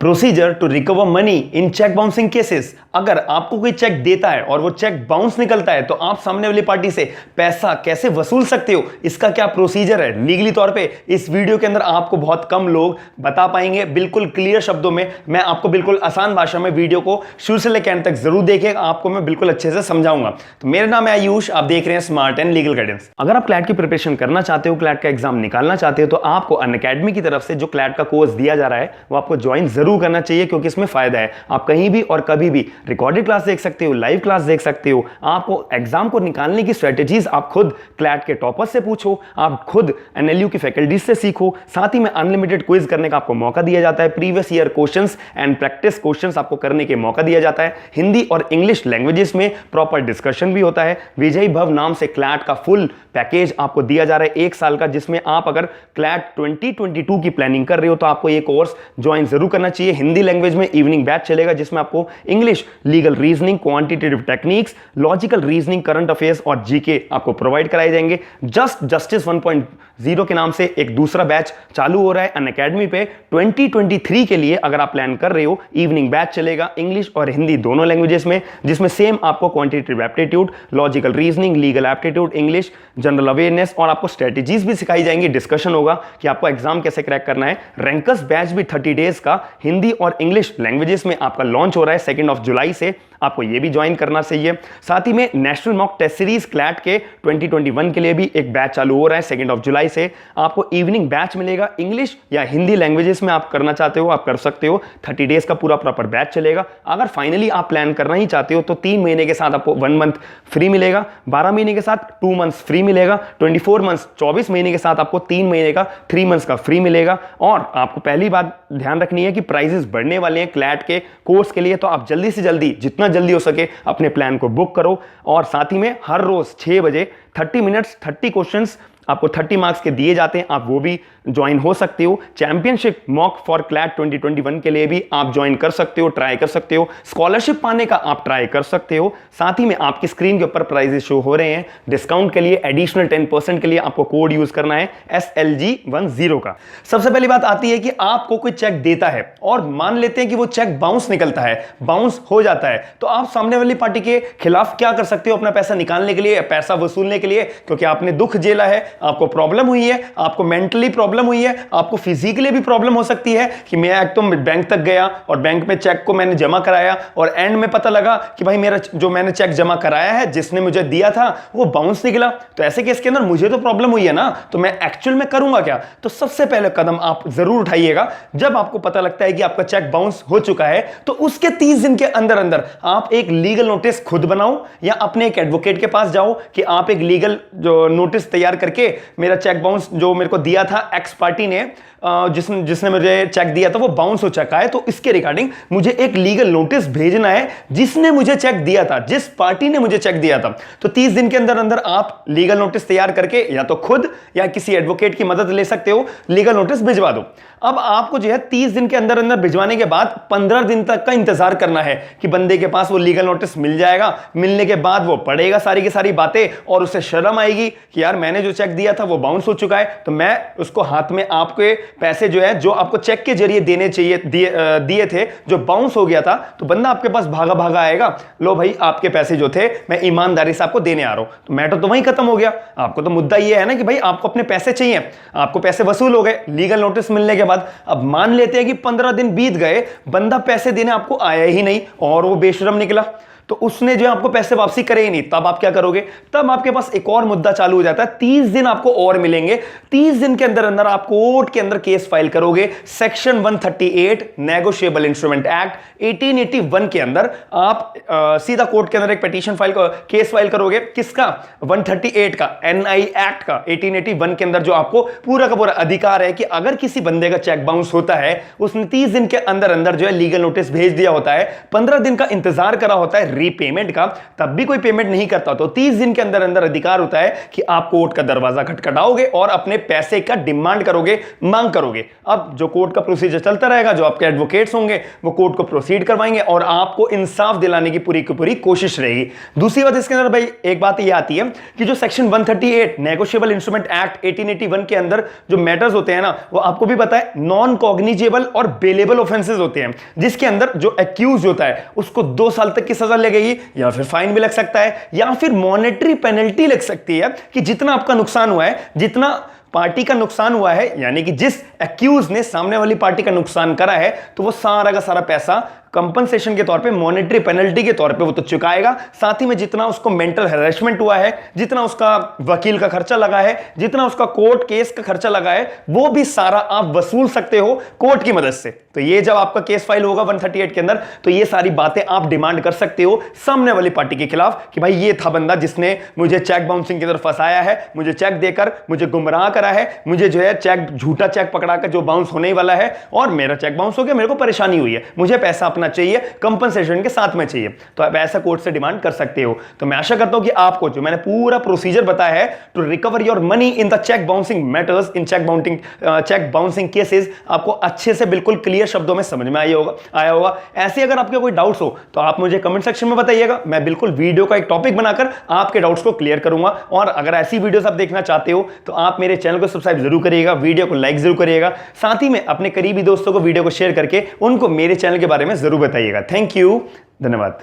Procedure to recover money in cheque bouncing cases. अगर आपको कोई चेक देता है और वो चेक बाउंस निकलता है तो आप सामने वाली पार्टी से पैसा कैसे वसूल सकते हो, इसका क्या प्रोसीजर है लीगली तौर पे, इस वीडियो के अंदर आपको बहुत कम लोग बता पाएंगे। बिल्कुल क्लियर शब्दों में मैं आपको बिल्कुल आसान भाषा में वीडियो को शुरू से लेकर अंत तक जरूर देखिएगा, आपको मैं बिल्कुल अच्छे से समझाऊंगा। तो मेरा नाम है आयुष, आप देख रहे हैं स्मार्ट एंड लीगल गाइडेंस। अगर आप क्लैट की प्रिपरेशन करना चाहते हो, क्लैट का एग्जाम निकालना चाहते हो, तो आपको अनअकैडमी की तरफ से जो क्लैट का कोर्स दिया जा रहा है वो आपको ज्वाइन जरूर करना चाहिए, क्योंकि इसमें फायदा है। आप कहीं भी और कभी भी रिकॉर्डेड क्लास देख सकते हो, लाइव क्लास देख सकते हो। आपको एग्जाम को निकालने की स्ट्रेटेजीज आप खुद क्लैट के टॉपर्स से पूछो, आप खुद एनएलयू की फैकल्टी से सीखो। साथ ही में अनलिमिटेड क्विज करने का आपको मौका दिया जाता है, previous year questions and practice questions आपको करने के मौका दिया जाता है। हिंदी और इंग्लिश लैंग्वेजेस में प्रॉपर डिस्कशन भी होता है। विजयी भव नाम से क्लैट का फुल पैकेज आपको दिया जा रहा है 1 साल का, जिसमें आप अगर क्लैट 2022 की प्लानिंग कर रहे हो तो आपको ये कोर्स ज्वाइन जरूर करना चाहिए। हिंदी लैंग्वेज में इवनिंग बैच चलेगा, जिसमें आपको English, legal reasoning, quantitative techniques, logical reasoning, current affairs और जीके आपको प्रोवाइड कराए जाएंगे। जस्टिस 1.0 के नाम से एक दूसरा बैच चालू हो रहा है अनअकैडमी पे 2023 के लिए। अगर आप प्लान कर रहे हो, इवनिंग बैच चलेगा इंग्लिश और हिंदी दोनों लैंग्वेजेस में, जिसमें सेम आपको quantitative aptitude, logical reasoning, legal aptitude, English, general awareness और आपको स्ट्रेटेजीज भी सिखाई जाएंगी। डिस्कशन होगा कि आपको एग्जाम कैसे क्रैक करना है। रैंकर्स बैच भी 30 डेज का हिंदी और इंग्लिश लैंग्वेजेस में आपका लॉन्च हो रहा है 2 जुलाई से, आपको ये भी ज्वाइन करना चाहिए। साथ ही में national mock test series CLAT के 2021 के लिए भी एक बैच चालू हो रहा है 2 जुलाई से। आपको इवनिंग बैच मिलेगा, इंग्लिश या हिंदी लैंग्वेजेस में आप करना चाहते हो आप कर सकते हो। 30 डेज का पूरा प्रॉपर बैच चलेगा। अगर फाइनली आप प्लान करना ही चाहते हो तो 3 महीने के साथ आपको 1 मंथ फ्री मिलेगा, 12 महीने के साथ 2 मंथ्स फ्री मिलेगा, 24 मंथ्स 24 महीने के साथ आपको 3 महीने का 3 मंथ्स का फ्री मिलेगा। और आपको पहली बात ध्यान रखनी है कि प्राइजेस बढ़ने वाले हैं क्लैट के कोर्स के लिए, तो आप जल्दी से जल्दी जितना जल्दी हो सके अपने प्लान को बुक करो। और साथ ही में हर रोज 6 बजे 30 मिनट्स 30 क्वेश्चंस आपको 30 मार्क्स के दिए जाते हैं, आप वो भी ज्वाइन हो सकते हो। चैंपियनशिप मॉक फॉर क्लैट 2021 के लिए भी आप ज्वाइन कर सकते हो, ट्राई कर सकते हो। स्कॉलरशिप पाने का आप ट्राई कर सकते हो। साथ ही में आपकी स्क्रीन के ऊपर प्राइजेस शो हो रहे हैं। डिस्काउंट के लिए एडिशनल 10% के लिए आपको कोड यूज करना है SLG10 का। सबसे पहली बात आती है कि आपको कोई चेक देता है और मान लेते हैं कि वो चेक बाउंस निकलता है, बाउंस हो जाता है, तो आप सामने वाली पार्टी के खिलाफ क्या कर सकते हो अपना पैसा निकालने के लिए, पैसा वसूलने के लिए? क्योंकि आपने दुख झेला है, आपको प्रॉब्लम हुई है, आपको मेंटली प्रॉब्लम हुई है, आपको फिजिकली भी प्रॉब्लम हो सकती है कि मैं एक तो बैंक तक गया और बैंक में चेक को मैंने जमा कराया और एंड में पता लगा कि भाई मेरा जो मैंने चेक जमा कराया है, जिसने मुझे दिया था, वो बाउंस निकला। तो ऐसे केस के अंदर मुझे तो प्रॉब्लम हुई है ना, तो मैं एक्चुअल में करूंगा क्या? तो सबसे पहले कदम आप जरूर उठाइएगा, जब आपको पता लगता है कि आपका चेक बाउंस हो चुका है तो उसके 30 दिन के अंदर अंदर आप एक लीगल नोटिस खुद बनाओ या अपने एक एडवोकेट के पास जाओ कि आप एक लीगल जो नोटिस तैयार करके मेरा चेक बाउंस जो मेरे को दिया था एक्स पार्टी ने, जिसने मुझे चेक दिया था वो बाउंस हो चुका है, तो इसके रिगार्डिंग मुझे एक लीगल नोटिस भेजना है जिसने मुझे चेक दिया था, जिस पार्टी ने मुझे चेक दिया था। तो 30 दिन के अंदर अंदर आप लीगल नोटिस तैयार करके या तो खुद या किसी एडवोकेट की मदद ले सकते हो, लीगल नोटिस भिजवा दो। अब आपको जो है 30 दिन के अंदर अंदर भिजवाने के बाद 15 दिन तक का इंतजार करना है कि बंदे के पास वो लीगल नोटिस मिल जाएगा। मिलने के बाद वो पढ़ेगा सारी की सारी बातें और उसे शर्म आएगी कि यार मैंने जो चेक दिया था वो बाउंस हो चुका है, तो मैं उसको हाथ में आपके पैसे जो है जो आपको चेक के जरिए देने चाहिए दिए थे, जो बाउंस हो गया था, तो बंदा आपके पास भागा भागा आएगा, लो भाई आपके पैसे जो थे मैं ईमानदारी से आपको देने आ रहा हूं। तो मैटर तो वहीं खत्म हो गया। आपको तो मुद्दा ये है ना कि भाई आपको अपने पैसे चाहिए, आपको पैसे वसूल हो गए लीगल नोटिस मिलने के बाद। अब मान लेते हैं कि 15 दिन बीत गए, बंदा पैसे देने आपको आया ही नहीं और वो बेशरम निकला, तो उसने जो आपको पैसे वापसी करे ही नहीं। तब आप क्या करोगे? तब आपके पास एक और मुद्दा चालू हो जाता है। 30 दिन आपको और मिलेंगे। 30 दिन के अंदर अंदर आप कोर्ट के अंदर केस फाइल करोगे। सेक्शन 138 नेगोशिएबल इंस्ट्रूमेंट एक्ट 1881 के अंदर आप सीधा कोर्ट के अंदर एक पिटीशन केस फाइल करोगे। किसका? 138 का, NI एक्ट का 1881 के अंदर जो आपको पूरा का पूरा अधिकार है कि अगर किसी बंदे का चेक बाउंस होता है, उसने 30 दिन के अंदर अंदर जो है लीगल नोटिस भेज दिया होता है, 15 दिन का इंतजार करा होता है, रीपेमेंट का, तब भी कोई पेमेंट नहीं करता तो 30 दिन के अंदर अंदर अधिकार होता है कि आप कोर्ट का दरवाजा खटखटाओगे और अपने पैसे का डिमांड करोगे, मांग करोगे। अब जो कोर्ट का प्रोसीजर चलता रहेगा, जो आपके एडवोकेट्स होंगे वो कोर्ट को प्रोसीड करवाएंगे और आपको इंसाफ दिलाने की पूरी की पूरी कोशिश रहेगी। दूसरी बात इसके अंदर भाई एक बात ये आती है कि जो सेक्शन 138 नेगोशिएबल इंस्ट्रूमेंट एक्ट 1881 के अंदर जो मैटर्स होते हैं ना, वो आपको भी पता है नॉन कॉग्निजेबल और बेलेबल ऑफेंसेस होते हैं, जिसके अंदर जो एक्यूज होता है उसको 2 साल तक की सजा लगेगी या फिर फाइन भी लग सकता है या फिर मॉनेटरी पेनल्टी लग सकती है कि जितना आपका नुकसान हुआ है, जितना पार्टी का नुकसान हुआ है, यानी कि जिस एक्यूज ने सामने वाली पार्टी का नुकसान करा है, तो वो सारा का सारा पैसा कंपनसेशन के तौर पे, मॉनेटरी पेनल्टी के तौर पे वो तो चुकाएगा। साथ ही में जितना उसको मेंटल हैरेसमेंट हुआ है, जितना उसका वकील का खर्चा लगा है, जितना उसका कोर्ट केस का खर्चा लगा है, वो भी सारा आप वसूल सकते हो कोर्ट की मदद से। तो ये जब आपका केस फाइल होगा 138 के अंदर, तो ये सारी बातें आप डिमांड कर सकते हो सामने वाली पार्टी के खिलाफ कि भाई ये था बंदा जिसने मुझे चेक बाउंसिंग की तरफ फंसाया है, मुझे चेक देकर मुझे गुमराह करा है, मुझे जो है चेक, झूठा चेक पकड़ाकर जो बाउंस होने वाला है और मेरा चेक बाउंस हो गया, मेरे को परेशानी हुई है, मुझे पैसा अपना चाहिए, कंपनसेशन के साथ में चाहिए। तो आप ऐसा कोर्ट से डिमांड कर सकते हो। तो मैं आशा करता हूं कि आपको जो मैंने पूरा प्रोसीजर बताया है to recover your money in the cheque bouncing matters, in cheque bouncing cases, आपको अच्छे से बिल्कुल क्लियर शब्दों में समझ में आया होगा। ऐसे अगर आपके कोई डाउट्स हो तो आप मुझे कमेंट सेक्शन में बताइएगा, मैं बिल्कुल वीडियो का एक टॉपिक बनाकर आपके डाउट्स को क्लियर करूंगा। और अगर ऐसी वीडियोस आप देखना चाहते हो तो आप मेरे चैनल को सब्सक्राइब जरूर करिएगा, वीडियो को लाइक जरूर करिएगा, साथ ही में अपने करीबी दोस्तों को वीडियो को शेयर करके उनको मेरे चैनल के बारे में जरूर बताइएगा। थैंक यू, धन्यवाद।